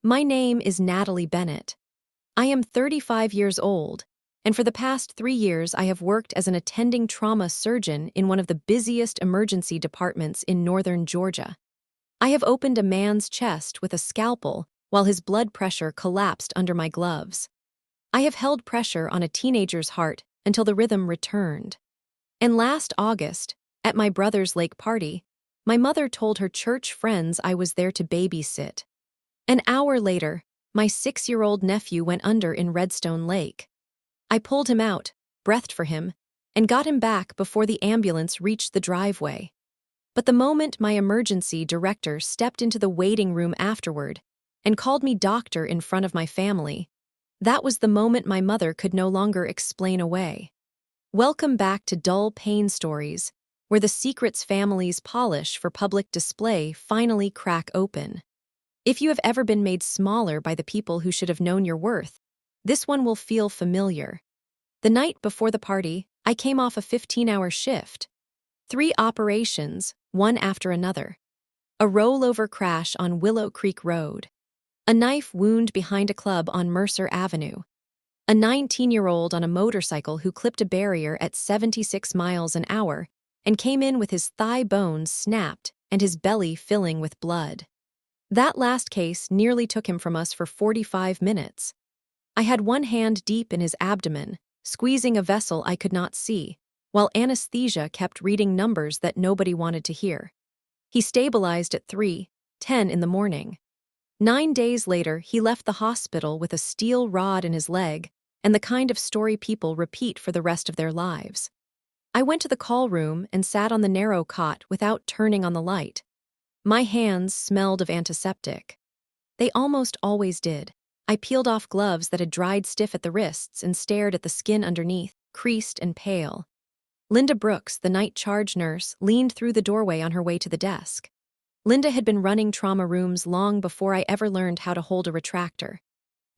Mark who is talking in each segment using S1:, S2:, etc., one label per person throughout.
S1: My name is Natalie Bennett. I am 35 years old, and for the past 3 years I have worked as an attending trauma surgeon in one of the busiest emergency departments in northern Georgia. I have opened a man's chest with a scalpel while his blood pressure collapsed under my gloves. I have held pressure on a teenager's heart until the rhythm returned. And last August, at my brother's lake party, my mother told her church friends I was there to babysit. An hour later, my 6-year-old nephew went under in Redstone Lake. I pulled him out, breathed for him, and got him back before the ambulance reached the driveway. But the moment my emergency director stepped into the waiting room afterward and called me doctor in front of my family, that was the moment my mother could no longer explain away. Welcome back to Dull Pain Stories, where the secrets families polish for public display finally crack open. If you have ever been made smaller by the people who should have known your worth, this one will feel familiar. The night before the party, I came off a 15-hour shift. 3 operations, one after another. A rollover crash on Willow Creek Road. A knife wound behind a club on Mercer Avenue. A 19-year-old on a motorcycle who clipped a barrier at 76 miles an hour and came in with his thigh bones snapped and his belly filling with blood. That last case nearly took him from us for 45 minutes. I had one hand deep in his abdomen, squeezing a vessel I could not see, while anesthesia kept reading numbers that nobody wanted to hear. He stabilized at 3:10 in the morning. 9 days later, he left the hospital with a steel rod in his leg and the kind of story people repeat for the rest of their lives. I went to the call room and sat on the narrow cot without turning on the light. My hands smelled of antiseptic. They almost always did. I peeled off gloves that had dried stiff at the wrists and stared at the skin underneath, creased and pale. Linda Brooks, the night charge nurse, leaned through the doorway on her way to the desk. Linda had been running trauma rooms long before I ever learned how to hold a retractor.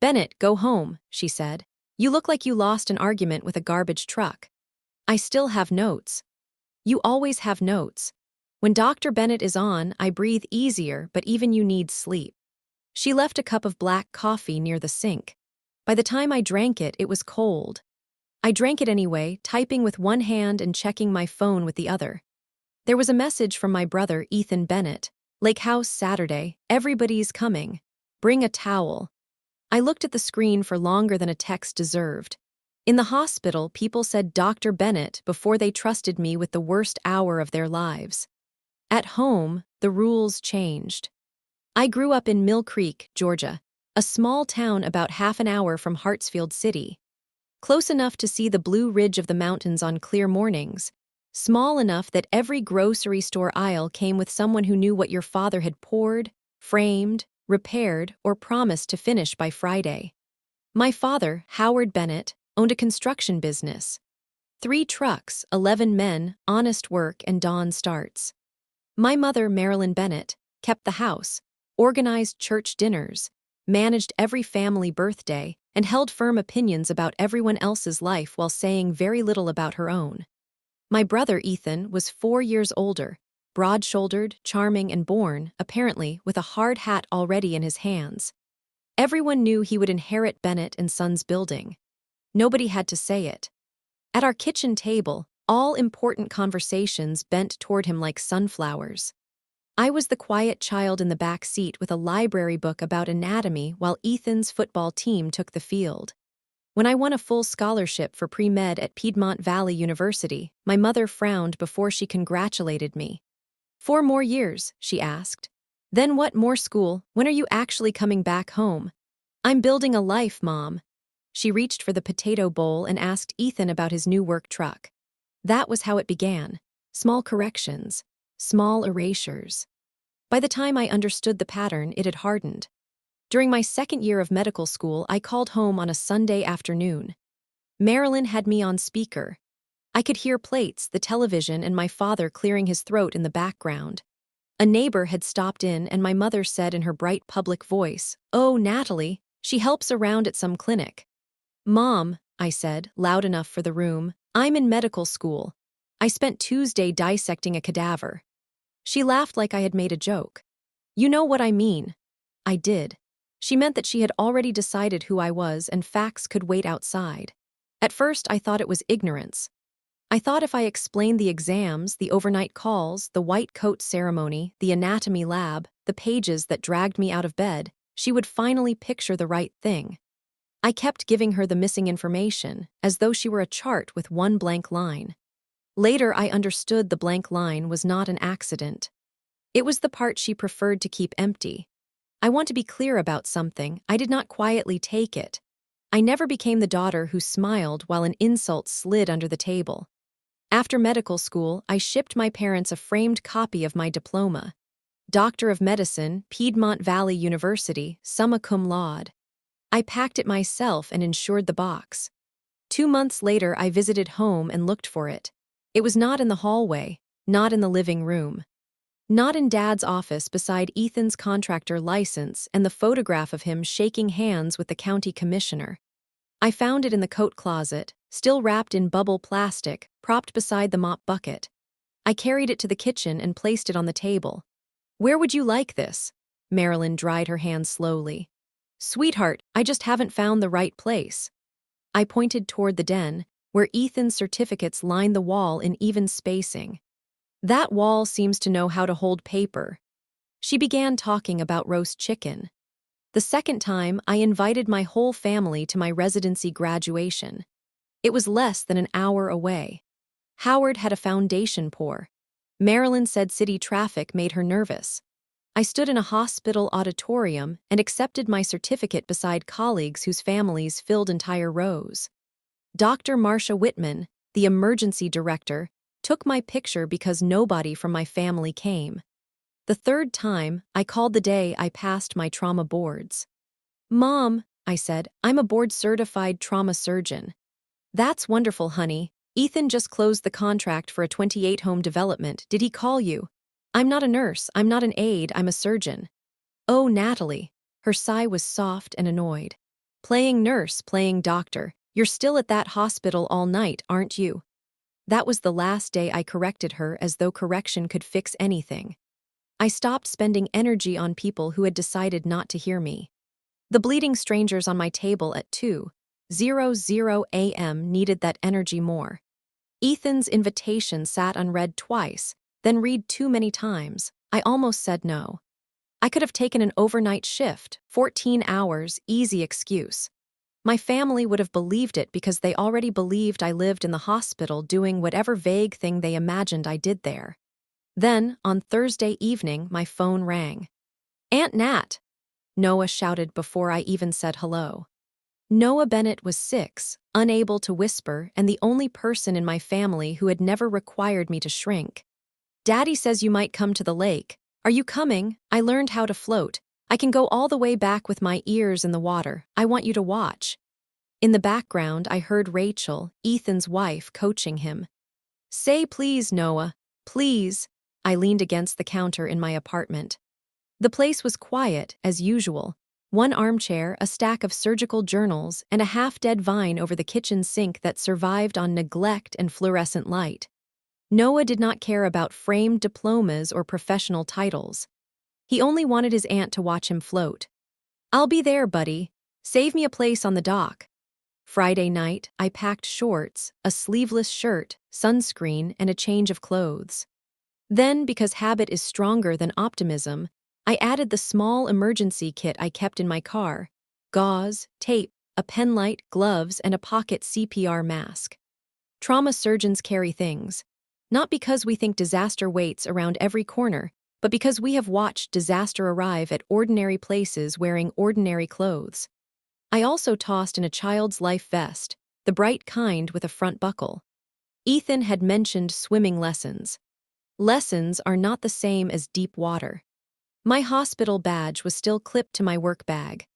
S1: "Bennett, go home," she said. "You look like you lost an argument with a garbage truck." "I still have notes." "You always have notes. When Dr. Bennett is on, I breathe easier, but even you need sleep." She left a cup of black coffee near the sink. By the time I drank it, it was cold. I drank it anyway, typing with one hand and checking my phone with the other. There was a message from my brother, Ethan Bennett. "Lake House, Saturday. Everybody's coming. Bring a towel." I looked at the screen for longer than a text deserved. In the hospital, people said Dr. Bennett before they trusted me with the worst hour of their lives. At home, the rules changed. I grew up in Mill Creek, Georgia, a small town about half an hour from Hartsfield City. Close enough to see the blue ridge of the mountains on clear mornings, small enough that every grocery store aisle came with someone who knew what your father had poured, framed, repaired, or promised to finish by Friday. My father, Howard Bennett, owned a construction business. 3 trucks, 11 men, honest work, and dawn starts. My mother, Marilyn Bennett, kept the house, organized church dinners, managed every family birthday, and held firm opinions about everyone else's life while saying very little about her own. My brother, Ethan, was 4 years older, broad-shouldered, charming, and born, apparently, with a hard hat already in his hands. Everyone knew he would inherit Bennett and Sons building. Nobody had to say it. At our kitchen table, all important conversations bent toward him like sunflowers. I was the quiet child in the back seat with a library book about anatomy while Ethan's football team took the field. When I won a full scholarship for pre-med at Piedmont Valley University, my mother frowned before she congratulated me. "4 more years," she asked. "Then what more school? When are you actually coming back home?" "I'm building a life, Mom." She reached for the potato bowl and asked Ethan about his new work truck. That was how it began. Small corrections. Small erasures. By the time I understood the pattern, it had hardened. During my 2nd year of medical school, I called home on a Sunday afternoon. Marilyn had me on speaker. I could hear plates, the television, and my father clearing his throat in the background. A neighbor had stopped in, and my mother said in her bright public voice, "Oh, Natalie, she helps around at some clinic." "Mom," I said, loud enough for the room, "I'm in medical school. I spent Tuesday dissecting a cadaver." She laughed like I had made a joke. "You know what I mean." I did. She meant that she had already decided who I was and facts could wait outside. At first, I thought it was ignorance. I thought if I explained the exams, the overnight calls, the white coat ceremony, the anatomy lab, the pages that dragged me out of bed, she would finally picture the right thing. I kept giving her the missing information, as though she were a chart with one blank line. Later, I understood the blank line was not an accident. It was the part she preferred to keep empty. I want to be clear about something. I did not quietly take it. I never became the daughter who smiled while an insult slid under the table. After medical school, I shipped my parents a framed copy of my diploma. Doctor of Medicine, Piedmont Valley University, summa cum laude. I packed it myself and insured the box. 2 months later, I visited home and looked for it. It was not in the hallway, not in the living room. Not in Dad's office beside Ethan's contractor license and the photograph of him shaking hands with the county commissioner. I found it in the coat closet, still wrapped in bubble plastic, propped beside the mop bucket. I carried it to the kitchen and placed it on the table. "Where would you like this?" Marilyn dried her hands slowly. "Sweetheart, I just haven't found the right place." I pointed toward the den, where Ethan's certificates lined the wall in even spacing. "That wall seems to know how to hold paper." She began talking about roast chicken. The second time, I invited my whole family to my residency graduation. It was less than an hour away. Howard had a foundation pour. Marilyn said city traffic made her nervous. I stood in a hospital auditorium and accepted my certificate beside colleagues whose families filled entire rows. Dr. Marcia Whitman, the emergency director, took my picture because nobody from my family came. The third time, I called the day I passed my trauma boards. "Mom," I said, "I'm a board-certified trauma surgeon." "That's wonderful, honey. Ethan just closed the contract for a 28-home development. Did he call you?" "I'm not a nurse, I'm not an aide, I'm a surgeon." "Oh, Natalie." Her sigh was soft and annoyed. "Playing nurse, playing doctor. You're still at that hospital all night, aren't you?" That was the last day I corrected her as though correction could fix anything. I stopped spending energy on people who had decided not to hear me. The bleeding strangers on my table at 2:00 a.m. needed that energy more. Ethan's invitation sat unread twice, then read too many times. I almost said no. I could have taken an overnight shift, 14 hours, easy excuse. My family would have believed it because they already believed I lived in the hospital doing whatever vague thing they imagined I did there. Then, on Thursday evening, my phone rang. "Aunt Nat," Noah shouted before I even said hello. Noah Bennett was 6, unable to whisper, and the only person in my family who had never required me to shrink. "Daddy says you might come to the lake. Are you coming? I learned how to float. I can go all the way back with my ears in the water. I want you to watch." In the background, I heard Rachel, Ethan's wife, coaching him. "Say please, Noah. Please." I leaned against the counter in my apartment. The place was quiet, as usual. One armchair, a stack of surgical journals, and a half-dead vine over the kitchen sink that survived on neglect and fluorescent light. Noah did not care about framed diplomas or professional titles. He only wanted his aunt to watch him float. "I'll be there, buddy. Save me a place on the dock." Friday night, I packed shorts, a sleeveless shirt, sunscreen, and a change of clothes. Then, because habit is stronger than optimism, I added the small emergency kit I kept in my car: gauze, tape, a pen light, gloves, and a pocket CPR mask. Trauma surgeons carry things, not because we think disaster waits around every corner, but because we have watched disaster arrive at ordinary places wearing ordinary clothes. I also tossed in a child's life vest, the bright kind with a front buckle. Ethan had mentioned swimming lessons. Lessons are not the same as deep water. My hospital badge was still clipped to my work bag.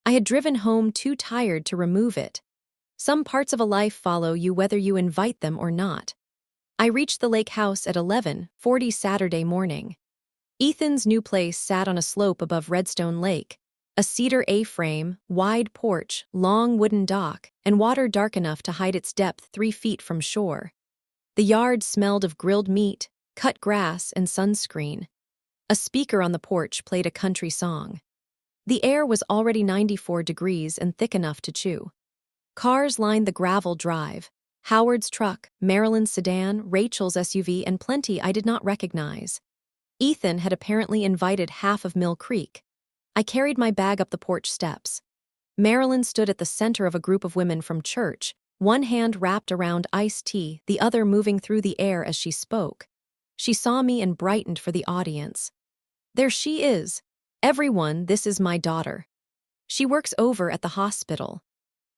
S1: I had driven home too tired to remove it. Some parts of a life follow you whether you invite them or not. I reached the lake house at 11:40 Saturday morning. Ethan's new place sat on a slope above Redstone Lake, a cedar A-frame, wide porch, long wooden dock, and water dark enough to hide its depth 3 feet from shore. The yard smelled of grilled meat, cut grass, and sunscreen. A speaker on the porch played a country song. The air was already 94 degrees and thick enough to chew. Cars lined the gravel drive. Howard's truck, Marilyn's sedan, Rachel's SUV, and plenty I did not recognize. Ethan had apparently invited half of Mill Creek. I carried my bag up the porch steps. Marilyn stood at the center of a group of women from church, one hand wrapped around iced tea, the other moving through the air as she spoke. She saw me and brightened for the audience. There she is. Everyone, this is my daughter. She works over at the hospital.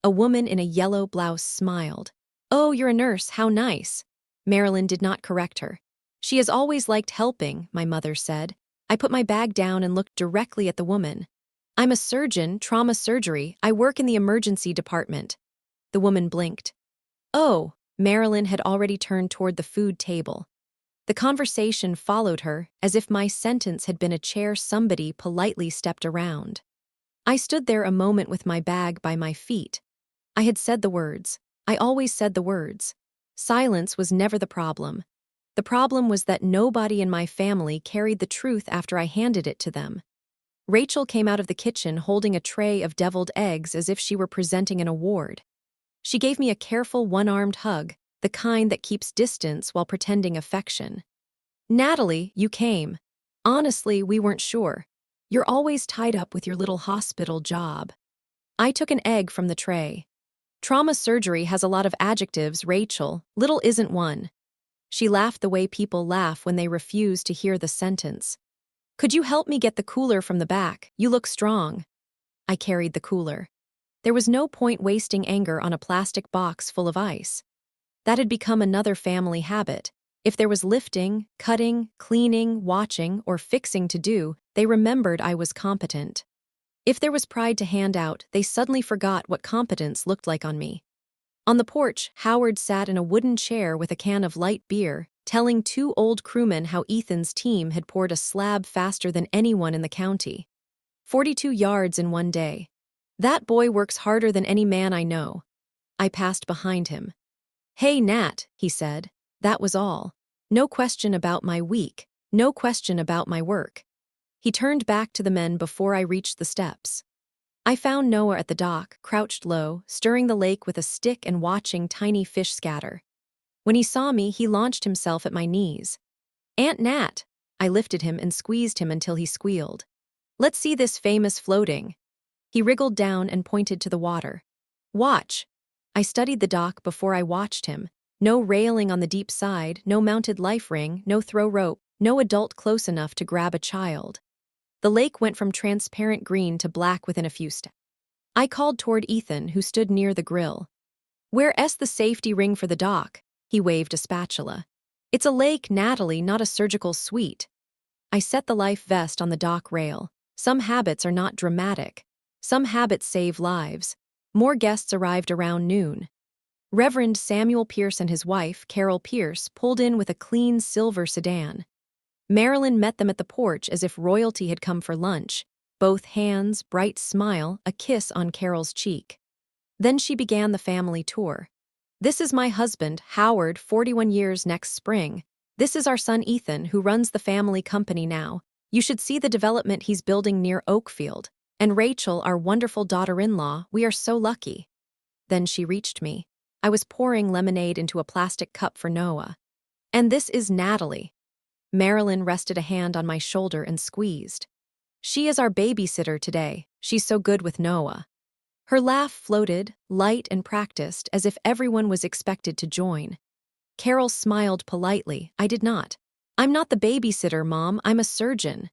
S1: A woman in a yellow blouse smiled. Oh, you're a nurse, how nice. Marilyn did not correct her. She has always liked helping, my mother said. I put my bag down and looked directly at the woman. I'm a surgeon, trauma surgery. I work in the emergency department. The woman blinked. Oh, Marilyn had already turned toward the food table. The conversation followed her, as if my sentence had been a chair somebody politely stepped around. I stood there a moment with my bag by my feet. I had said the words. I always said the words. Silence was never the problem. The problem was that nobody in my family carried the truth after I handed it to them. Rachel came out of the kitchen holding a tray of deviled eggs as if she were presenting an award. She gave me a careful one-armed hug, the kind that keeps distance while pretending affection. Natalie, you came. Honestly, we weren't sure. You're always tied up with your little hospital job. I took an egg from the tray. Trauma surgery has a lot of adjectives, Rachel. Little isn't one. She laughed the way people laugh when they refuse to hear the sentence. Could you help me get the cooler from the back? You look strong. I carried the cooler. There was no point wasting anger on a plastic box full of ice. That had become another family habit. If there was lifting, cutting, cleaning, watching, or fixing to do, they remembered I was competent. If there was pride to hand out, they suddenly forgot what competence looked like on me. On the porch, Howard sat in a wooden chair with a can of light beer, telling two old crewmen how Ethan's team had poured a slab faster than anyone in the county. 42 yards in one day. That boy works harder than any man I know. I passed behind him. Hey, Nat, he said. That was all. No question about my week, no question about my work. He turned back to the men before I reached the steps. I found Noah at the dock, crouched low, stirring the lake with a stick and watching tiny fish scatter. When he saw me, he launched himself at my knees. Aunt Nat! I lifted him and squeezed him until he squealed. Let's see this famous floating. He wriggled down and pointed to the water. Watch. I studied the dock before I watched him. No railing on the deep side, no mounted life ring, no throw rope, no adult close enough to grab a child. The lake went from transparent green to black within a few steps. I called toward Ethan, who stood near the grill. Where's the safety ring for the dock? He waved a spatula. It's a lake, Natalie, not a surgical suite. I set the life vest on the dock rail. Some habits are not dramatic. Some habits save lives. More guests arrived around noon. Reverend Samuel Pierce and his wife, Carol Pierce, pulled in with a clean silver sedan. Marilyn met them at the porch as if royalty had come for lunch. Both hands, bright smile, a kiss on Carol's cheek. Then she began the family tour. This is my husband, Howard, 41 years next spring. This is our son Ethan, who runs the family company now. You should see the development he's building near Oakfield. And Rachel, our wonderful daughter-in-law, we are so lucky. Then she reached me. I was pouring lemonade into a plastic cup for Noah. And this is Natalie. Marilyn rested a hand on my shoulder and squeezed. She is our babysitter today. She's so good with Noah. Her laugh floated, light and practiced, as if everyone was expected to join. Carol smiled politely. I did not. I'm not the babysitter, Mom. I'm a surgeon.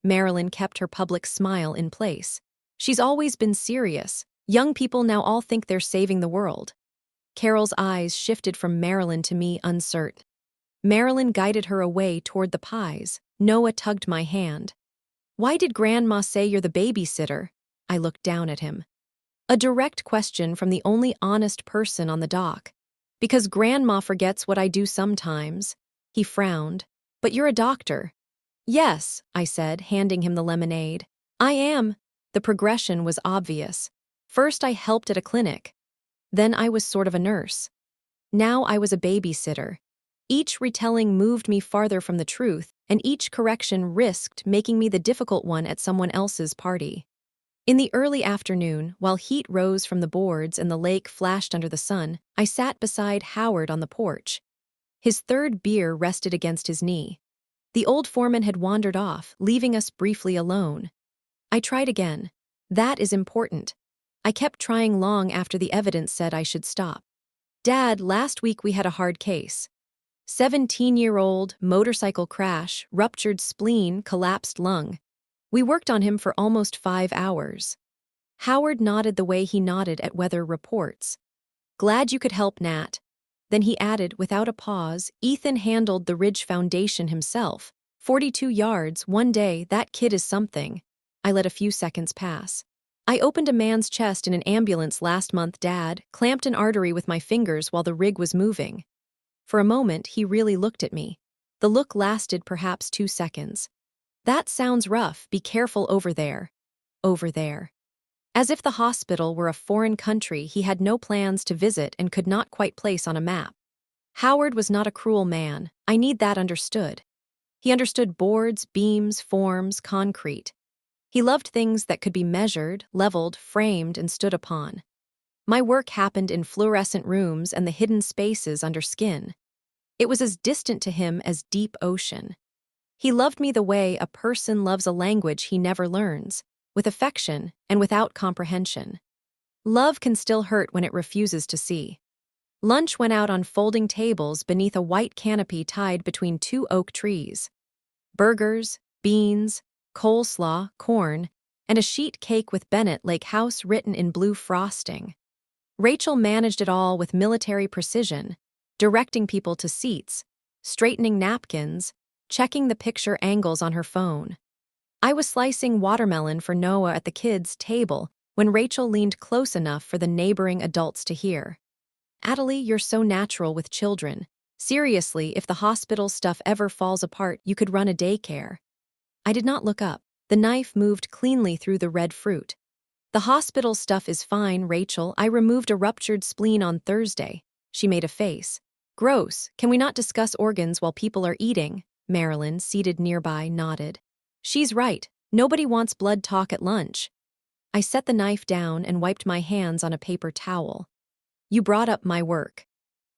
S1: Marilyn kept her public smile in place. She's always been serious. Young people now all think they're saving the world. Carol's eyes shifted from Marilyn to me, uncertain. Marilyn guided her away toward the pies. Noah tugged my hand. Why did Grandma say you're the babysitter? I looked down at him. A direct question from the only honest person on the dock. Because Grandma forgets what I do sometimes. He frowned. But you're a doctor. Yes, I said, handing him the lemonade. I am. The progression was obvious. First I helped at a clinic. Then I was sort of a nurse. Now I was a babysitter. Each retelling moved me farther from the truth, and each correction risked making me the difficult one at someone else's party. In the early afternoon, while heat rose from the boards and the lake flashed under the sun, I sat beside Howard on the porch. His third beer rested against his knee. The old foreman had wandered off, leaving us briefly alone. I tried again. That is important. I kept trying long after the evidence said I should stop. Dad, last week we had a hard case. 17-year-old, motorcycle crash, ruptured spleen, collapsed lung. We worked on him for almost 5 hours. Howard nodded the way he nodded at weather reports. Glad you could help, Nat. Then he added, without a pause, Ethan handled the Ridge Foundation himself. 42 yards, one day, that kid is something. I let a few seconds pass. I opened a man's chest in an ambulance last month, Dad, clamped an artery with my fingers while the rig was moving. For a moment, he really looked at me. The look lasted perhaps 2 seconds. That sounds rough, be careful over there. Over there. As if the hospital were a foreign country he had no plans to visit and could not quite place on a map. Howard was not a cruel man. I need that understood. He understood boards, beams, forms, concrete. He loved things that could be measured, leveled, framed, and stood upon. My work happened in fluorescent rooms and the hidden spaces under skin. It was as distant to him as deep ocean. He loved me the way a person loves a language he never learns, with affection and without comprehension. Love can still hurt when it refuses to see. Lunch went out on folding tables beneath a white canopy tied between 2 oak trees. Burgers, beans, coleslaw, corn, and a sheet cake with Bennett Lake House written in blue frosting. Rachel managed it all with military precision, directing people to seats, straightening napkins, checking the picture angles on her phone. I was slicing watermelon for Noah at the kids' table when Rachel leaned close enough for the neighboring adults to hear. Adelie, you're so natural with children. Seriously, if the hospital stuff ever falls apart, you could run a daycare. I did not look up. The knife moved cleanly through the red fruit. The hospital stuff is fine, Rachel. I removed a ruptured spleen on Thursday. She made a face. Gross. Can we not discuss organs while people are eating? Marilyn, seated nearby, nodded. She's right. Nobody wants blood talk at lunch. I set the knife down and wiped my hands on a paper towel. You brought up my work.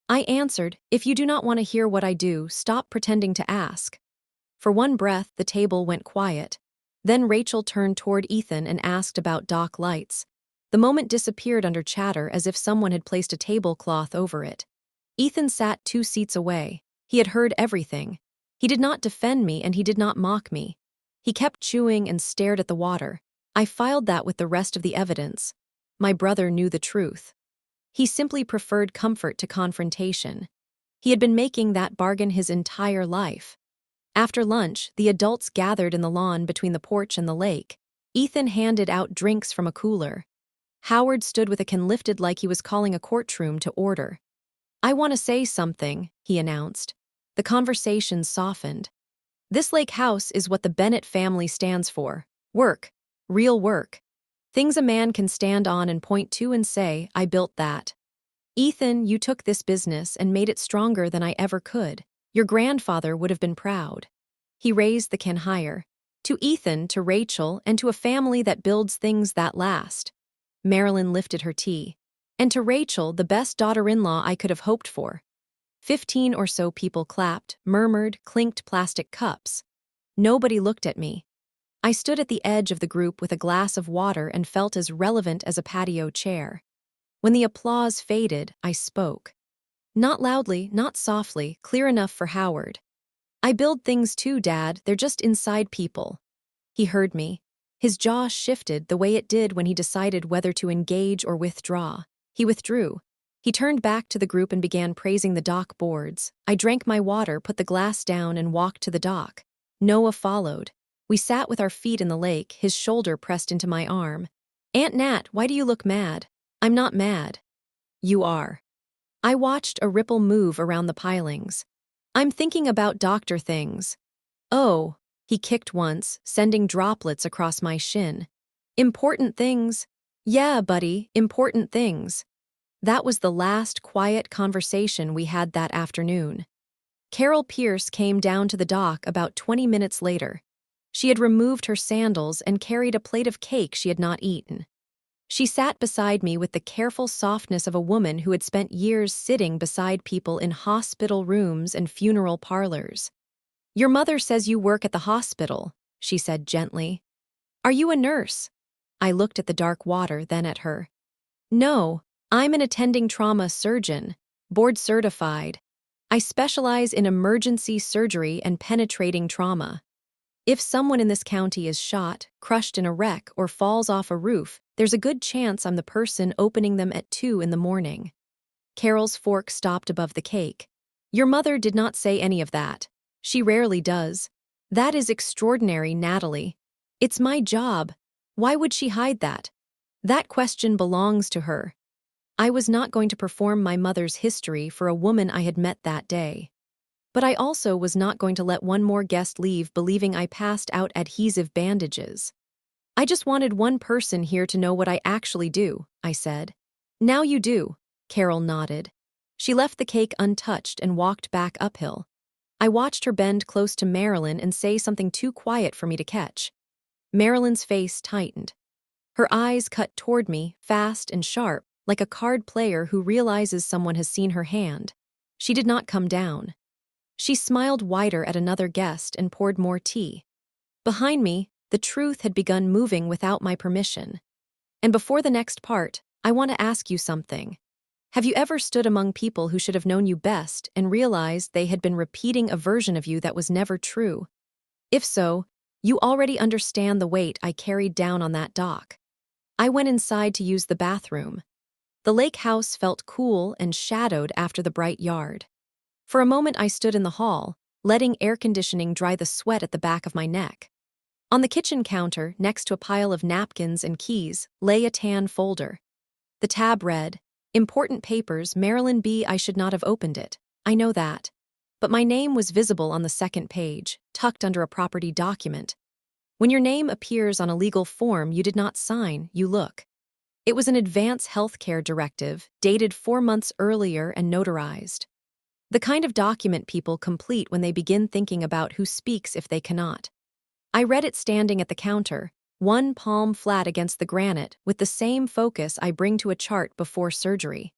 S1: I answered, if you do not want to hear what I do, stop pretending to ask. For one breath, the table went quiet. Then Rachel turned toward Ethan and asked about dock lights. The moment disappeared under chatter as if someone had placed a tablecloth over it. Ethan sat 2 seats away. He had heard everything. He did not defend me and he did not mock me. He kept chewing and stared at the water. I filed that with the rest of the evidence. My brother knew the truth. He simply preferred comfort to confrontation. He had been making that bargain his entire life. After lunch, the adults gathered in the lawn between the porch and the lake. Ethan handed out drinks from a cooler. Howard stood with a can lifted like he was calling a courtroom to order. I want to say something, he announced. The conversation softened. This lake house is what the Bennett family stands for. Work. Real work. Things a man can stand on and point to and say, I built that. Ethan, you took this business and made it stronger than I ever could. Your grandfather would have been proud. He raised the can higher. To Ethan, to Rachel, and to a family that builds things that last. Marilyn lifted her tea. And to Rachel, the best daughter-in-law I could have hoped for. 15 or so people clapped, murmured, clinked plastic cups. Nobody looked at me. I stood at the edge of the group with a glass of water and felt as relevant as a patio chair. When the applause faded, I spoke. Not loudly, not softly, clear enough for Howard. I build things too, Dad, they're just inside people. He heard me. His jaw shifted the way it did when he decided whether to engage or withdraw. He withdrew. He turned back to the group and began praising the dock boards. I drank my water, put the glass down, and walked to the dock. Noah followed. We sat with our feet in the lake, his shoulder pressed into my arm. Aunt Nat, why do you look mad? I'm not mad. You are. I watched a ripple move around the pilings. I'm thinking about doctor things. Oh, he kicked once, sending droplets across my shin. Important things. Yeah, buddy, important things. That was the last quiet conversation we had that afternoon. Carol Pierce came down to the dock about 20 minutes later. She had removed her sandals and carried a plate of cake she had not eaten. She sat beside me with the careful softness of a woman who had spent years sitting beside people in hospital rooms and funeral parlors. "Your mother says you work at the hospital," she said gently. "Are you a nurse?" I looked at the dark water, then at her. "No, I'm an attending trauma surgeon, board certified. I specialize in emergency surgery and penetrating trauma. If someone in this county is shot, crushed in a wreck, or falls off a roof, there's a good chance I'm the person opening them at 2 in the morning." Carol's fork stopped above the cake. "Your mother did not say any of that. She rarely does. That is extraordinary, Natalie. It's my job. Why would she hide that? That question belongs to her." I was not going to perform my mother's history for a woman I had met that day. But I also was not going to let one more guest leave believing I passed out adhesive bandages. "I just wanted one person here to know what I actually do," I said. "Now you do," Carol nodded. She left the cake untouched and walked back uphill. I watched her bend close to Marilyn and say something too quiet for me to catch. Marilyn's face tightened. Her eyes cut toward me, fast and sharp, like a card player who realizes someone has seen her hand. She did not come down. She smiled wider at another guest and poured more tea. Behind me, the truth had begun moving without my permission. "And before the next part, I want to ask you something. Have you ever stood among people who should have known you best and realized they had been repeating a version of you that was never true? If so, you already understand the weight I carried down on that dock." I went inside to use the bathroom. The lake house felt cool and shadowed after the bright yard. For a moment I stood in the hall, letting air conditioning dry the sweat at the back of my neck. On the kitchen counter, next to a pile of napkins and keys, lay a tan folder. The tab read, "Important papers, Marilyn B. I should not have opened it. I know that." But my name was visible on the second page, tucked under a property document. When your name appears on a legal form you did not sign, you look. It was an advance healthcare directive, dated 4 months earlier and notarized. The kind of document people complete when they begin thinking about who speaks if they cannot. I read it standing at the counter, one palm flat against the granite, with the same focus I bring to a chart before surgery.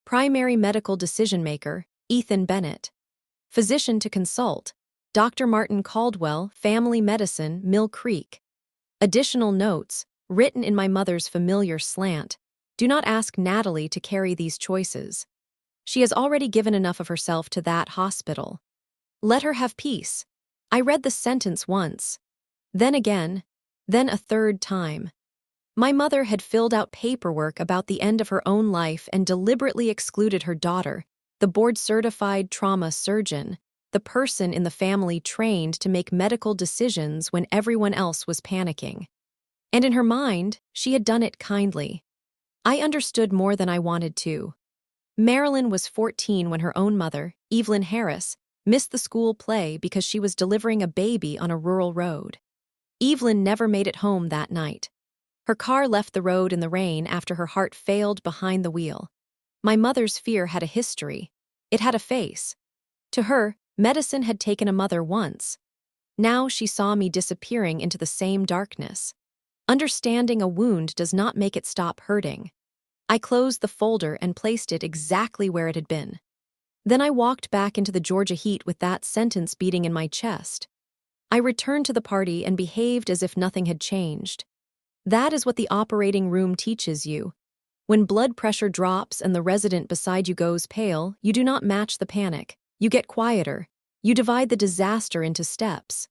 S1: Primary medical decision-maker, Ethan Bennett. Physician to consult, Dr. Martin Caldwell, Family Medicine, Mill Creek. Additional notes, written in my mother's familiar slant. Do not ask Natalie to carry these choices. She has already given enough of herself to that hospital. Let her have peace. I read the sentence once. Then again. Then a third time. My mother had filled out paperwork about the end of her own life and deliberately excluded her daughter, the board-certified trauma surgeon, the person in the family trained to make medical decisions when everyone else was panicking. And in her mind, she had done it kindly. I understood more than I wanted to. Marilyn was 14 when her own mother, Evelyn Harris, missed the school play because she was delivering a baby on a rural road. Evelyn never made it home that night. Her car left the road in the rain after her heart failed behind the wheel. My mother's fear had a history. It had a face. To her, medicine had taken a mother once. Now she saw me disappearing into the same darkness. Understanding a wound does not make it stop hurting. I closed the folder and placed it exactly where it had been. Then I walked back into the Georgia heat with that sentence beating in my chest. I returned to the party and behaved as if nothing had changed. That is what the operating room teaches you. When blood pressure drops and the resident beside you goes pale, you do not match the panic. You get quieter. You divide the disaster into steps.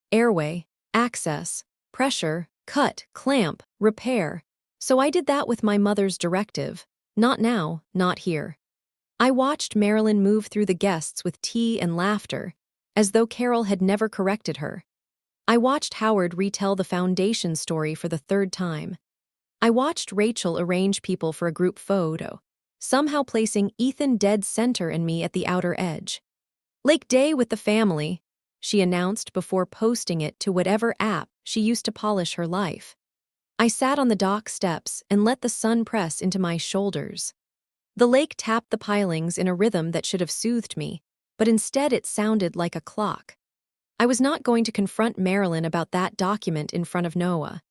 S1: Airway, access, pressure, cut, clamp, repair. So I did that with my mother's directive. Not now, not here. I watched Marilyn move through the guests with tea and laughter, as though Carol had never corrected her. I watched Howard retell the foundation story for the third time. I watched Rachel arrange people for a group photo, somehow placing Ethan dead center and me at the outer edge. "Lake Day with the family," she announced before posting it to whatever app she used to polish her life. I sat on the dock steps and let the sun press into my shoulders. The lake tapped the pilings in a rhythm that should have soothed me, but instead it sounded like a clock. I was not going to confront Marilyn about that document in front of Noah.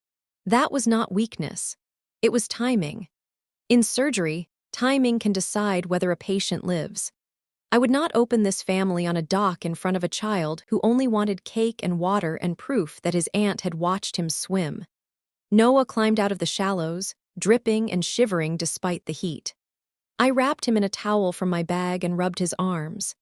S1: That was not weakness. It was timing. In surgery, timing can decide whether a patient lives. I would not open this family on a dock in front of a child who only wanted cake and water and proof that his aunt had watched him swim. Noah climbed out of the shallows, dripping and shivering despite the heat. I wrapped him in a towel from my bag and rubbed his arms.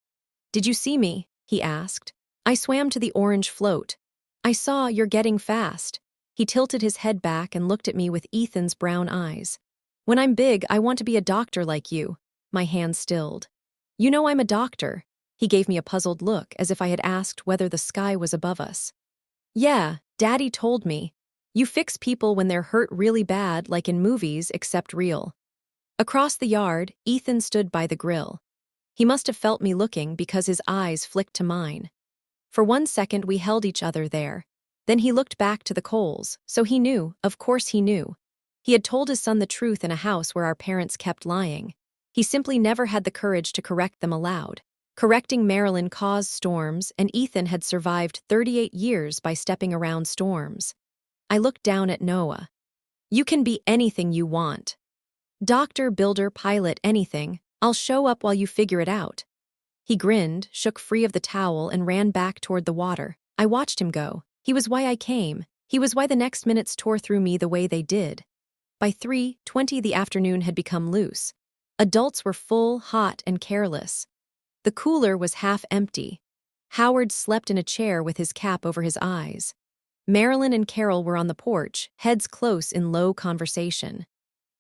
S1: "Did you see me?" he asked. I swam to the orange float. "I saw you're getting fast." He tilted his head back and looked at me with Ethan's brown eyes. "When I'm big, I want to be a doctor like you." My hand stilled. "You know I'm a doctor." He gave me a puzzled look, as if I had asked whether the sky was above us. "Yeah, Daddy told me. You fix people when they're hurt really bad, like in movies, except real." Across the yard, Ethan stood by the grill. He must have felt me looking because his eyes flicked to mine. For 1 second we held each other there. Then he looked back to the coals, so he knew, of course he knew. He had told his son the truth in a house where our parents kept lying. He simply never had the courage to correct them aloud. Correcting Marilyn caused storms, and Ethan had survived 38 years by stepping around storms. I looked down at Noah. "You can be anything you want. Doctor, builder, pilot, anything. I'll show up while you figure it out." He grinned, shook free of the towel, and ran back toward the water. I watched him go. He was why I came. He was why the next minutes tore through me the way they did. By 3:20 the afternoon had become loose. Adults were full, hot, and careless. The cooler was half empty. Howard slept in a chair with his cap over his eyes. Marilyn and Carol were on the porch, heads close in low conversation.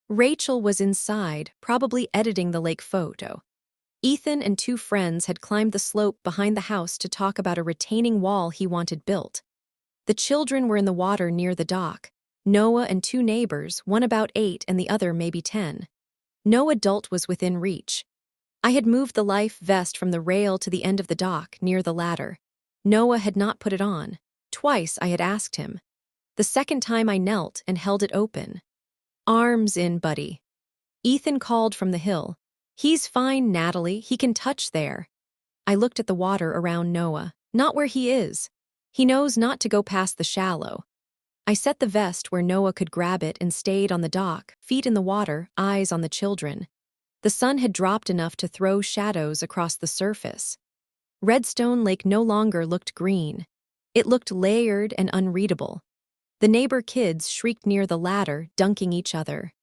S1: Rachel was inside, probably editing the lake photo. Ethan and 2 friends had climbed the slope behind the house to talk about a retaining wall he wanted built. The children were in the water near the dock. Noah and 2 neighbors, one about 8 and the other maybe 10. No adult was within reach. I had moved the life vest from the rail to the end of the dock, near the ladder. Noah had not put it on. Twice I had asked him. The second time I knelt and held it open. "Arms in, buddy." Ethan called from the hill. "He's fine, Natalie. He can touch there." I looked at the water around Noah. Not where he is. He knows not to go past the shallow. I set the vest where Noah could grab it and stayed on the dock, feet in the water, eyes on the children. The sun had dropped enough to throw shadows across the surface. Redstone Lake no longer looked green. It looked layered and unreadable. The neighbor kids shrieked near the ladder, dunking each other.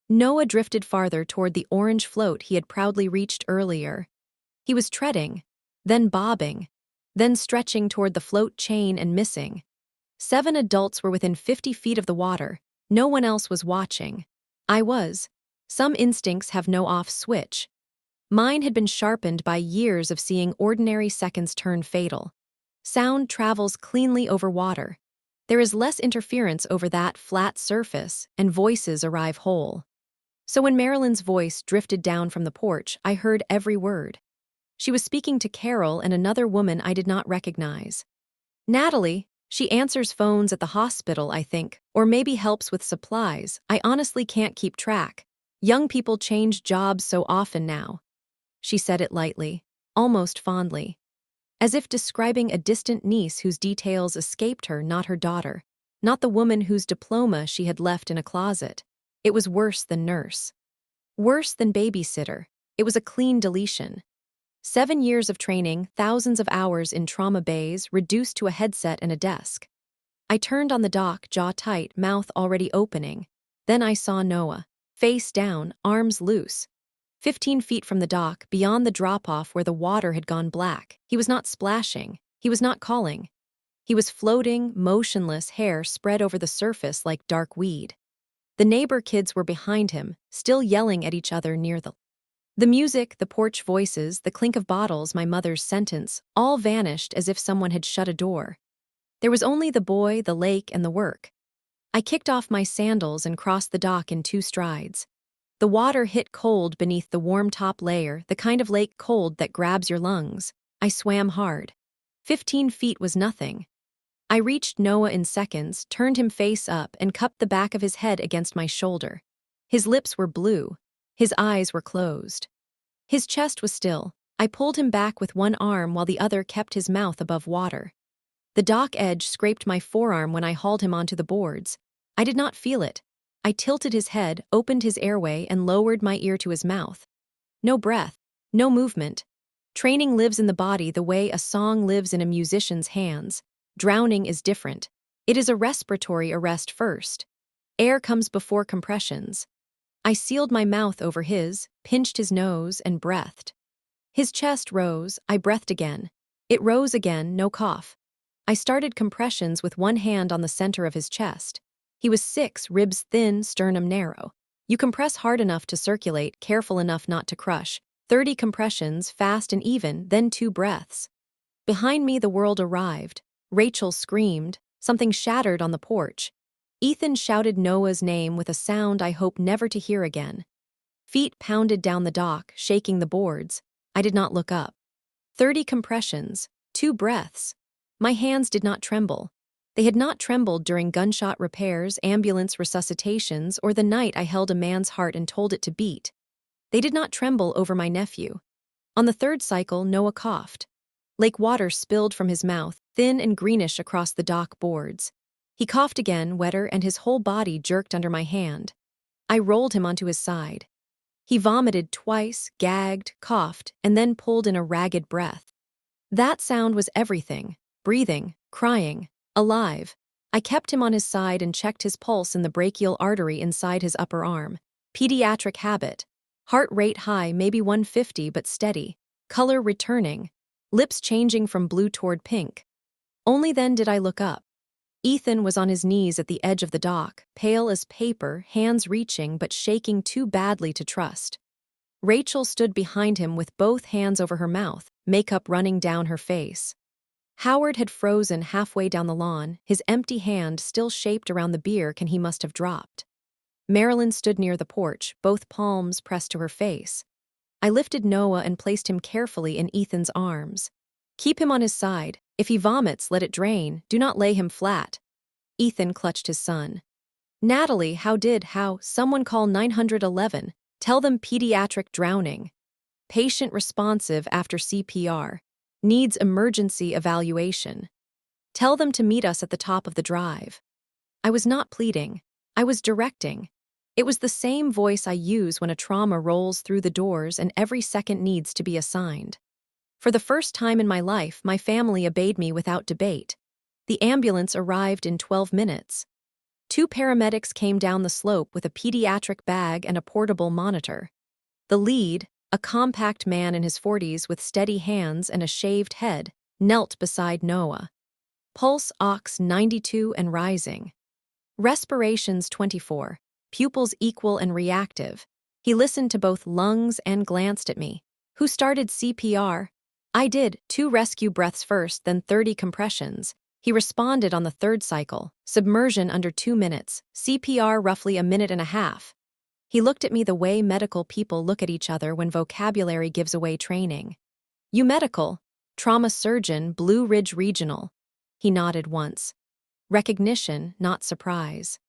S1: Noah drifted farther toward the orange float he had proudly reached earlier. He was treading, then bobbing, then stretching toward the float chain and missing. 7 adults were within 50 feet of the water. No one else was watching. I was. Some instincts have no off switch. Mine had been sharpened by years of seeing ordinary seconds turn fatal. Sound travels cleanly over water. There is less interference over that flat surface, and voices arrive whole. So when Marilyn's voice drifted down from the porch, I heard every word. She was speaking to Carol and another woman I did not recognize. "Natalie, she answers phones at the hospital, I think, or maybe helps with supplies. I honestly can't keep track. Young people change jobs so often now." She said it lightly, almost fondly, as if describing a distant niece whose details escaped her, not her daughter, not the woman whose diploma she had left in a closet. It was worse than nurse. Worse than babysitter. It was a clean deletion. 7 years of training, thousands of hours in trauma bays, reduced to a headset and a desk. I turned on the dock, jaw tight, mouth already opening. Then I saw Noah, face down, arms loose. 15 feet from the dock, beyond the drop-off where the water had gone black. He was not splashing. He was not calling. He was floating, motionless, hair spread over the surface like dark weed. The neighbor kids were behind him, still yelling at each other near the music, the porch voices, the clink of bottles, my mother's sentence, all vanished as if someone had shut a door. There was only the boy, the lake, and the work. I kicked off my sandals and crossed the dock in 2 strides. The water hit cold beneath the warm top layer, the kind of lake cold that grabs your lungs. I swam hard. 15 feet was nothing. I reached Noah in seconds, turned him face up, and cupped the back of his head against my shoulder. His lips were blue. His eyes were closed. His chest was still. I pulled him back with one arm while the other kept his mouth above water. The dock edge scraped my forearm when I hauled him onto the boards. I did not feel it. I tilted his head, opened his airway, and lowered my ear to his mouth. No breath, no movement. Training lives in the body the way a song lives in a musician's hands. Drowning is different. It is a respiratory arrest first. Air comes before compressions. I sealed my mouth over his, pinched his nose, and breathed. His chest rose, I breathed again. It rose again, no cough. I started compressions with one hand on the center of his chest. He was 6, ribs thin, sternum narrow. You compress hard enough to circulate, careful enough not to crush. 30 compressions, fast and even, then 2 breaths. Behind me the world arrived. Rachel screamed. Something shattered on the porch. Ethan shouted Noah's name with a sound I hope never to hear again. Feet pounded down the dock, shaking the boards. I did not look up. 30 compressions, 2 breaths. My hands did not tremble. They had not trembled during gunshot repairs, ambulance resuscitations, or the night I held a man's heart and told it to beat. They did not tremble over my nephew. On the 3rd cycle, Noah coughed. Lake water spilled from his mouth, thin and greenish across the dock boards. He coughed again, wetter, and his whole body jerked under my hand. I rolled him onto his side. He vomited twice, gagged, coughed, and then pulled in a ragged breath. That sound was everything. Breathing, crying, alive. I kept him on his side and checked his pulse in the brachial artery inside his upper arm. Pediatric habit. Heart rate high, maybe 150, but steady. Color returning. Lips changing from blue toward pink. Only then did I look up. Ethan was on his knees at the edge of the dock, pale as paper, hands reaching but shaking too badly to trust. Rachel stood behind him with both hands over her mouth, makeup running down her face. Howard had frozen halfway down the lawn, his empty hand still shaped around the beer can he must have dropped. Marilyn stood near the porch, both palms pressed to her face. I lifted Noah and placed him carefully in Ethan's arms. Keep him on his side. If he vomits, let it drain. Do not lay him flat. Ethan clutched his son. Natalie, how, someone call 911. Tell them pediatric drowning. Patient responsive after CPR. Needs emergency evaluation. Tell them to meet us at the top of the drive. I was not pleading. I was directing. It was the same voice I use when a trauma rolls through the doors and every second needs to be assigned. For the first time in my life, my family obeyed me without debate. The ambulance arrived in 12 minutes. 2 paramedics came down the slope with a pediatric bag and a portable monitor. The lead, a compact man in his 40s with steady hands and a shaved head, knelt beside Noah. Pulse ox 92 and rising. Respirations 24. Pupils equal and reactive. He listened to both lungs and glanced at me. Who started CPR? I did. 2 rescue breaths first, then 30 compressions. He responded on the 3rd cycle. Submersion under 2 minutes. CPR roughly a minute and a half. He looked at me the way medical people look at each other when vocabulary gives away training. You medical? Trauma surgeon, Blue Ridge Regional. He nodded once. Recognition, not surprise.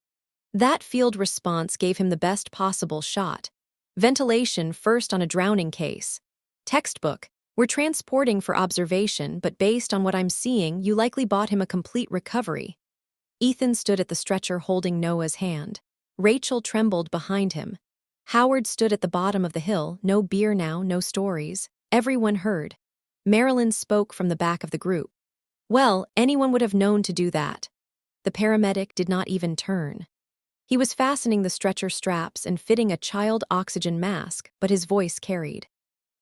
S1: That field response gave him the best possible shot. Ventilation first on a drowning case. Textbook. We're transporting for observation, but based on what I'm seeing, you likely bought him a complete recovery. Ethan stood at the stretcher holding Noah's hand. Rachel trembled behind him. Howard stood at the bottom of the hill, no beer now, no stories. Everyone heard. Marilyn spoke from the back of the group. Well, anyone would have known to do that. The paramedic did not even turn. He was fastening the stretcher straps and fitting a child oxygen mask, but his voice carried.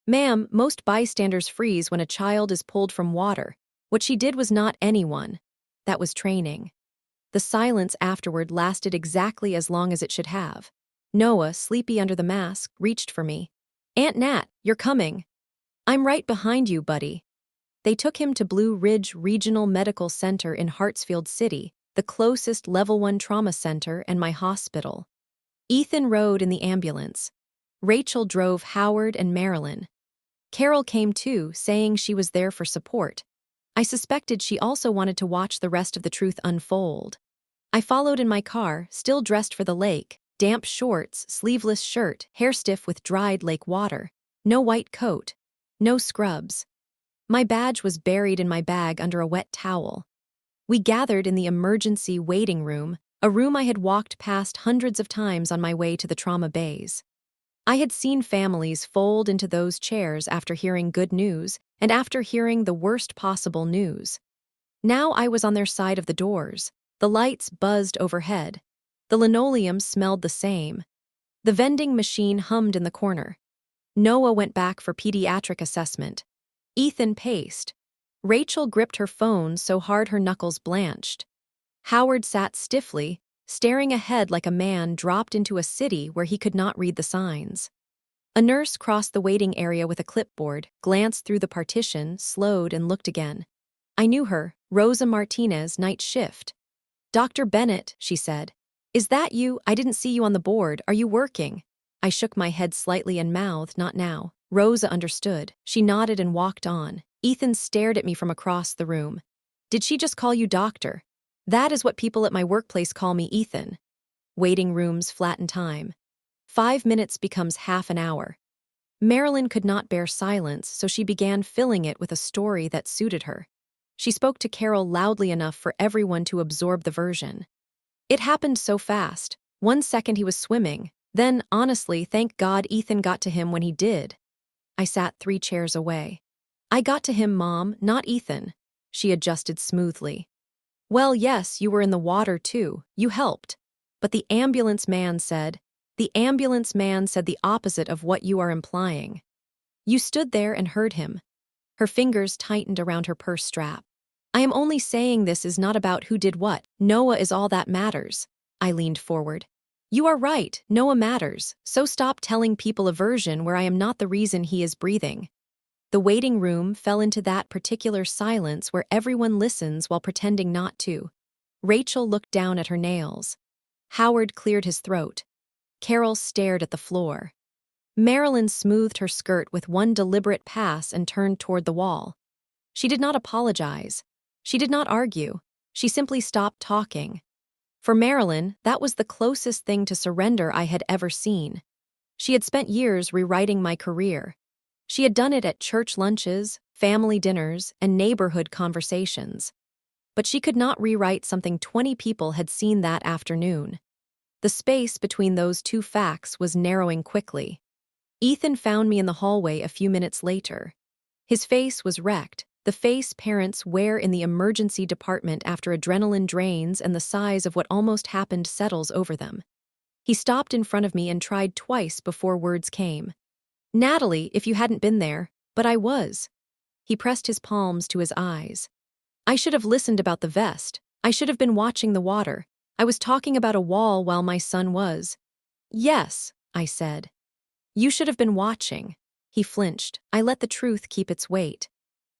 S1: Ma'am, most bystanders freeze when a child is pulled from water. What she did was not anyone. That was training. The silence afterward lasted exactly as long as it should have. Noah, sleepy under the mask, reached for me. Aunt Nat, you're coming. I'm right behind you, buddy. They took him to Blue Ridge Regional Medical Center in Hartsfield City, the closest Level 1 trauma center and my hospital. Ethan rode in the ambulance. Rachel drove Howard and Marilyn. Carol came too, saying she was there for support. I suspected she also wanted to watch the rest of the truth unfold. I followed in my car, still dressed for the lake, damp shorts, sleeveless shirt, hair stiff with dried lake water. No white coat. No scrubs. My badge was buried in my bag under a wet towel. We gathered in the emergency waiting room, a room I had walked past hundreds of times on my way to the trauma bays. I had seen families fold into those chairs after hearing good news and after hearing the worst possible news. Now I was on their side of the doors. The lights buzzed overhead. The linoleum smelled the same. The vending machine hummed in the corner. Noah went back for pediatric assessment. Ethan paced. Rachel gripped her phone so hard her knuckles blanched. Howard sat stiffly, staring ahead like a man dropped into a city where he could not read the signs. A nurse crossed the waiting area with a clipboard, glanced through the partition, slowed, and looked again. I knew her, Rosa Martinez, night shift. "Dr. Bennett," she said. "Is that you? I didn't see you on the board. Are you working?" I shook my head slightly and mouthed, "Not now." Rosa understood. She nodded and walked on. Ethan stared at me from across the room. "Did she just call you doctor?" "That is what people at my workplace call me, Ethan." Waiting rooms flatten time. 5 minutes becomes half an hour. Marilyn could not bear silence, so she began filling it with a story that suited her. She spoke to Carol loudly enough for everyone to absorb the version. It happened so fast. 1 second he was swimming. Then, honestly, thank God Ethan got to him when he did. I sat 3 chairs away. "I got to him, Mom, not Ethan." She adjusted smoothly. "Well, yes, you were in the water too. You helped. But the ambulance man said the opposite of what you are implying. You stood there and heard him." Her fingers tightened around her purse strap. "I am only saying this is not about who did what. Noah is all that matters." I leaned forward. "You are right, Noah matters, so stop telling people a version where I am not the reason he is breathing." The waiting room fell into that particular silence where everyone listens while pretending not to. Rachel looked down at her nails. Howard cleared his throat. Carol stared at the floor. Marilyn smoothed her skirt with one deliberate pass and turned toward the wall. She did not apologize. She did not argue. She simply stopped talking. For Marilyn, that was the closest thing to surrender I had ever seen. She had spent years rewriting my career. She had done it at church lunches, family dinners, and neighborhood conversations. But she could not rewrite something 20 people had seen that afternoon. The space between those two facts was narrowing quickly. Ethan found me in the hallway a few minutes later. His face was wrecked, the face parents wear in the emergency department after adrenaline drains and the size of what almost happened settles over them. He stopped in front of me and tried twice before words came. "Natalie, if you hadn't been there, but I was." He pressed his palms to his eyes. "I should have listened about the vest. I should have been watching the water. I was talking about a wall while my son was." "Yes," I said. "You should have been watching." He flinched. I let the truth keep its weight.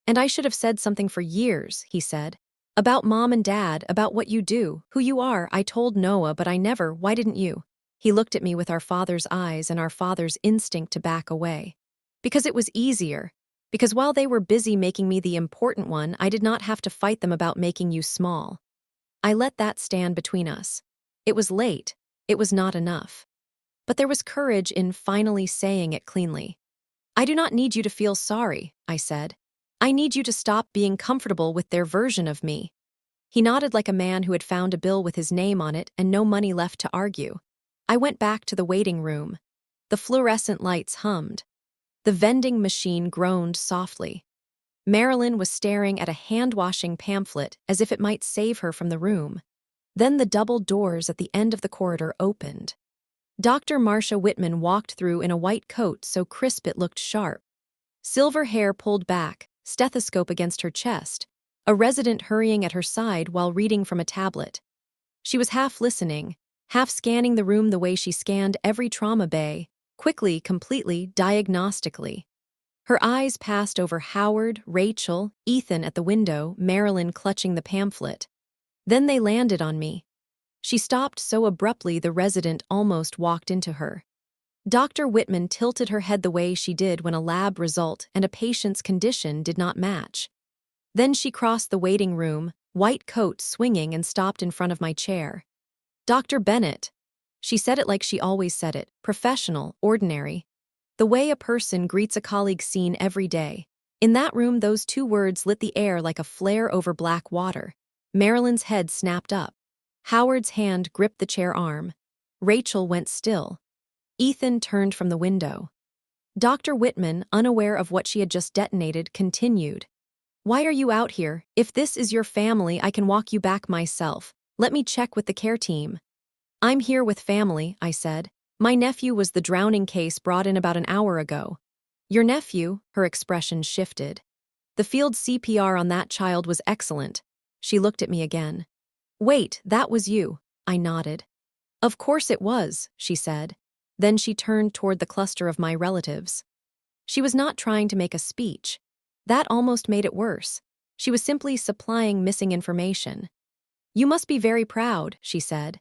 S1: "And I should have said something for years," he said. "About Mom and Dad, about what you do, who you are. I told Noah, but I never. Why didn't you?" He looked at me with our father's eyes and our father's instinct to back away. "Because it was easier. Because while they were busy making me the important one, I did not have to fight them about making you small." I let that stand between us. It was late. It was not enough. But there was courage in finally saying it cleanly. "I do not need you to feel sorry," I said. "I need you to stop being comfortable with their version of me." He nodded like a man who had found a bill with his name on it and no money left to argue. I went back to the waiting room. The fluorescent lights hummed. The vending machine groaned softly. Marilyn was staring at a hand-washing pamphlet as if it might save her from the room. Then the double doors at the end of the corridor opened. Dr. Marcia Whitman walked through in a white coat so crisp it looked sharp. Silver hair pulled back, stethoscope against her chest, a resident hurrying at her side while reading from a tablet. She was half listening, half scanning the room the way she scanned every trauma bay, quickly, completely, diagnostically. Her eyes passed over Howard, Rachel, Ethan at the window, Marilyn clutching the pamphlet. Then they landed on me. She stopped so abruptly the resident almost walked into her. Dr. Whitman tilted her head the way she did when a lab result and a patient's condition did not match. Then she crossed the waiting room, white coat swinging, and stopped in front of my chair. "Dr. Bennett." She said it like she always said it, professional, ordinary. The way a person greets a colleague seen every day. In that room, those two words lit the air like a flare over black water. Marilyn's head snapped up. Howard's hand gripped the chair arm. Rachel went still. Ethan turned from the window. Dr. Whitman, unaware of what she had just detonated, continued. Why are you out here? If this is your family, I can walk you back myself. Let me check with the care team. I'm here with family, I said. My nephew was the drowning case brought in about an hour ago. Your nephew? Her expression shifted. The field CPR on that child was excellent. She looked at me again. Wait, that was you. I nodded. Of course it was, she said. Then she turned toward the cluster of my relatives. She was not trying to make a speech. That almost made it worse. She was simply supplying missing information. You must be very proud, she said.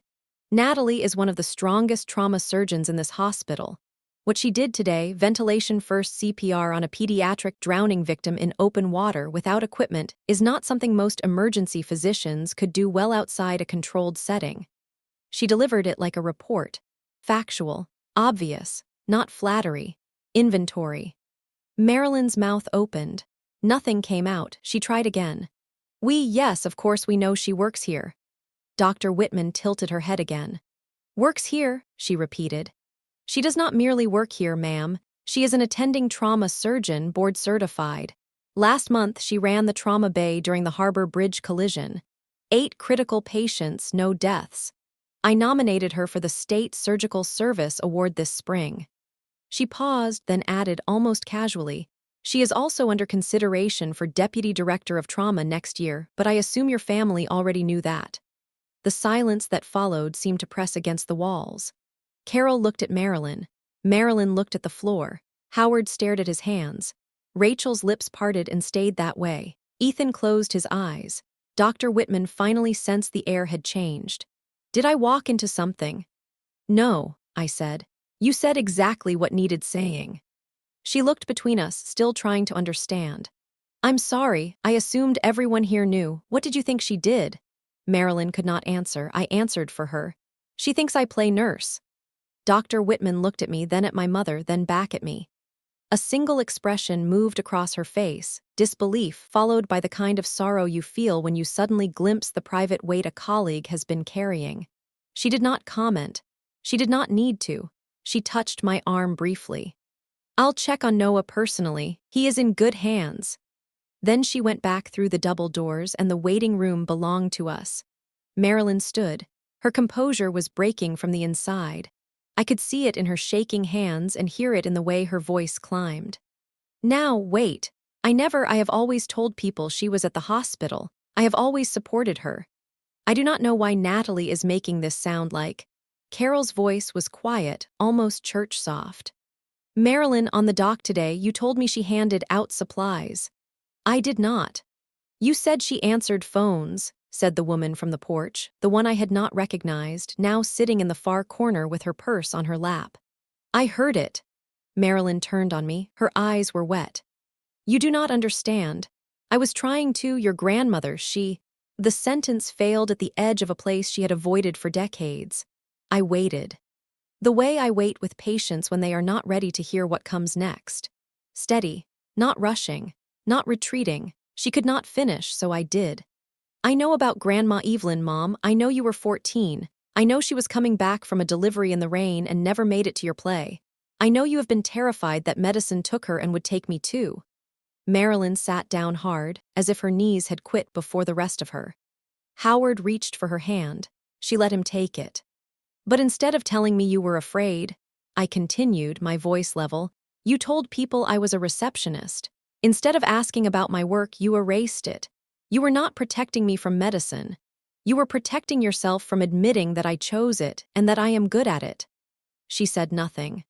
S1: Natalie is one of the strongest trauma surgeons in this hospital. What she did today, ventilation-first CPR on a pediatric drowning victim in open water without equipment, is not something most emergency physicians could do well outside a controlled setting. She delivered it like a report. Factual, obvious, not flattery. Inventory. Marilyn's mouth opened. Nothing came out. She tried again. Yes, of course we know she works here. Dr. Whitman tilted her head again. Works here, she repeated. She does not merely work here, ma'am. She is an attending trauma surgeon, board certified. Last month, she ran the trauma bay during the Harbor Bridge collision. 8 critical patients, no deaths. I nominated her for the State Surgical Service Award this spring. She paused, then added almost casually, she is also under consideration for Deputy Director of Trauma next year, but I assume your family already knew that. The silence that followed seemed to press against the walls. Carol looked at Marilyn. Marilyn looked at the floor. Howard stared at his hands. Rachel's lips parted and stayed that way. Ethan closed his eyes. Dr. Whitman finally sensed the air had changed. Did I walk into something? No, I said. You said exactly what needed saying. She looked between us, still trying to understand. I'm sorry, I assumed everyone here knew. What did you think she did? Marilyn could not answer. I answered for her. She thinks I play nurse. Dr. Whitman looked at me, then at my mother, then back at me. A single expression moved across her face, disbelief, followed by the kind of sorrow you feel when you suddenly glimpse the private weight a colleague has been carrying. She did not comment. She did not need to. She touched my arm briefly. I'll check on Noah personally. He is in good hands. Then she went back through the double doors, and the waiting room belonged to us. Marilyn stood. Her composure was breaking from the inside. I could see it in her shaking hands and hear it in the way her voice climbed. Now, wait. I have always told people she was at the hospital. I have always supported her. I do not know why Natalie is making this sound like. Carol's voice was quiet, almost church-soft. Marilyn, on the dock today, you told me she handed out supplies. I did not. You said she answered phones, said the woman from the porch, the one I had not recognized, now sitting in the far corner with her purse on her lap. I heard it. Marilyn turned on me. Her eyes were wet. You do not understand. I was trying to, your grandmother, she... The sentence failed at the edge of a place she had avoided for decades. I waited. The way I wait with patients when they are not ready to hear what comes next. Steady, not rushing, not retreating. She could not finish, so I did. I know about Grandma Evelyn, Mom. I know you were 14. I know she was coming back from a delivery in the rain and never made it to your play. I know you have been terrified that medicine took her and would take me too. Marilyn sat down hard, as if her knees had quit before the rest of her. Howard reached for her hand. She let him take it. But instead of telling me you were afraid, I continued, my voice level, you told people I was a receptionist. Instead of asking about my work, you erased it. You were not protecting me from medicine. You were protecting yourself from admitting that I chose it and that I am good at it. She said nothing.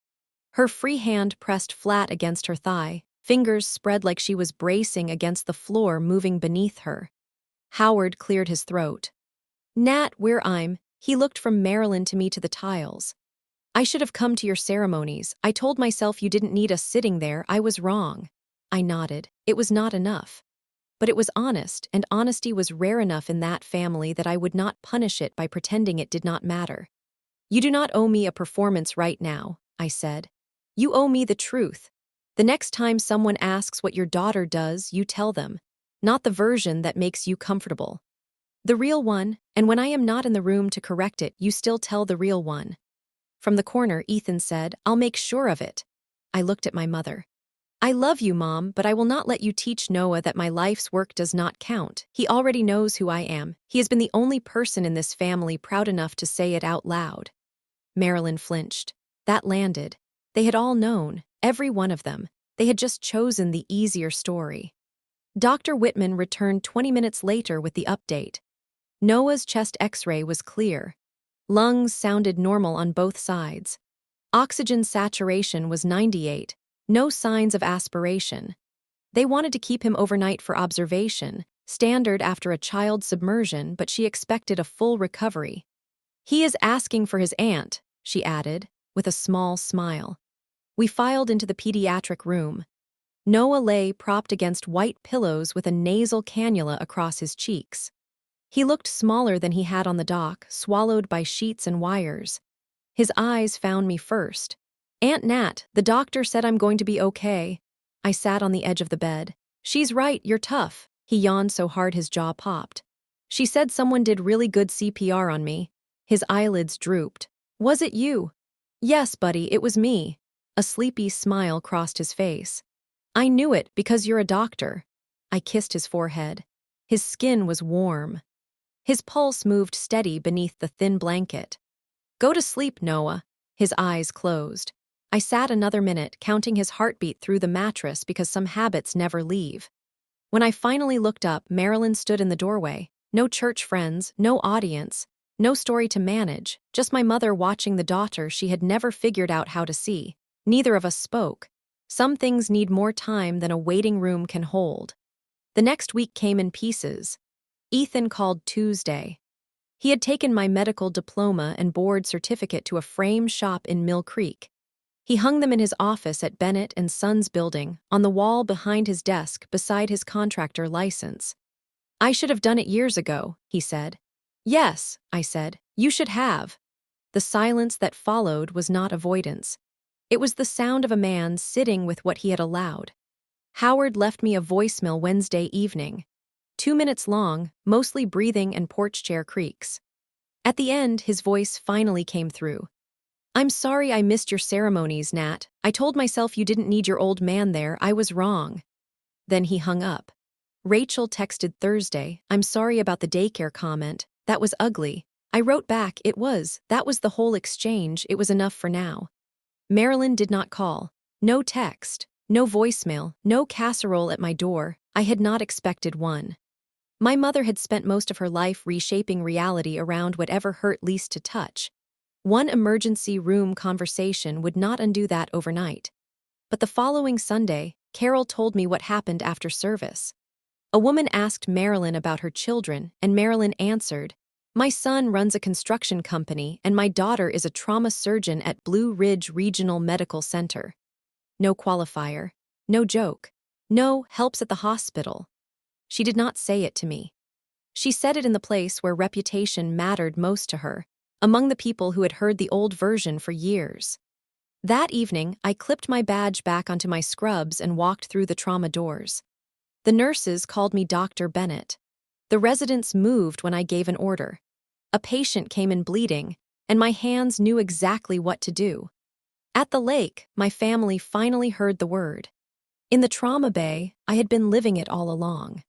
S1: Her free hand pressed flat against her thigh, fingers spread like she was bracing against the floor moving beneath her. Howard cleared his throat. Nat, he looked from Marilyn to me to the tiles. I should have come to your ceremonies. I told myself you didn't need us sitting there. I was wrong. I nodded. It was not enough. But it was honest, and honesty was rare enough in that family that I would not punish it by pretending it did not matter. You do not owe me a performance right now, I said. You owe me the truth. The next time someone asks what your daughter does, you tell them, not the version that makes you comfortable. The real one, and when I am not in the room to correct it, you still tell the real one. From the corner, Ethan said, I'll make sure of it. I looked at my mother. I love you, Mom, but I will not let you teach Noah that my life's work does not count. He already knows who I am. He has been the only person in this family proud enough to say it out loud. Marilyn flinched. That landed. They had all known, every one of them. They had just chosen the easier story. Dr. Whitman returned 20 minutes later with the update. Noah's chest X-ray was clear. Lungs sounded normal on both sides. Oxygen saturation was 98, no signs of aspiration. They wanted to keep him overnight for observation, standard after a child submersion, but she expected a full recovery. He is asking for his aunt, she added, with a small smile. We filed into the pediatric room. Noah lay propped against white pillows with a nasal cannula across his cheeks. He looked smaller than he had on the dock, swallowed by sheets and wires. His eyes found me first. Aunt Nat, the doctor said I'm going to be okay. I sat on the edge of the bed. She's right, you're tough. He yawned so hard his jaw popped. She said someone did really good CPR on me. His eyelids drooped. Was it you? Yes, buddy, it was me. A sleepy smile crossed his face. I knew it because you're a doctor. I kissed his forehead. His skin was warm. His pulse moved steady beneath the thin blanket. Go to sleep, Noah. His eyes closed. I sat another minute, counting his heartbeat through the mattress because some habits never leave. When I finally looked up, Marilyn stood in the doorway. No church friends, no audience, no story to manage, just my mother watching the daughter she had never figured out how to see. Neither of us spoke. Some things need more time than a waiting room can hold. The next week came in pieces. Ethan called Tuesday. He had taken my medical diploma and board certificate to a frame shop in Mill Creek. He hung them in his office at Bennett and Sons building, on the wall behind his desk beside his contractor license. I should have done it years ago, he said. Yes, I said, you should have. The silence that followed was not avoidance. It was the sound of a man sitting with what he had allowed. Howard left me a voicemail Wednesday evening. 2 minutes long, mostly breathing and porch chair creaks. At the end, his voice finally came through. I'm sorry I missed your ceremonies, Nat. I told myself you didn't need your old man there. I was wrong. Then he hung up. Rachel texted Thursday, I'm sorry about the daycare comment. That was ugly. I wrote back, that was the whole exchange. It was enough for now. Marilyn did not call. No text, no voicemail, no casserole at my door. I had not expected one. My mother had spent most of her life reshaping reality around whatever hurt least to touch. One emergency room conversation would not undo that overnight. But the following Sunday, Carol told me what happened after service. A woman asked Marilyn about her children, and Marilyn answered, my son runs a construction company, and my daughter is a trauma surgeon at Blue Ridge Regional Medical Center. No qualifier. No joke. No helps at the hospital. She did not say it to me. She said it in the place where reputation mattered most to her, among the people who had heard the old version for years. That evening, I clipped my badge back onto my scrubs and walked through the trauma doors. The nurses called me Dr. Bennett. The residents moved when I gave an order. A patient came in bleeding, and my hands knew exactly what to do. At the lake, my family finally heard the word. In the trauma bay, I had been living it all along.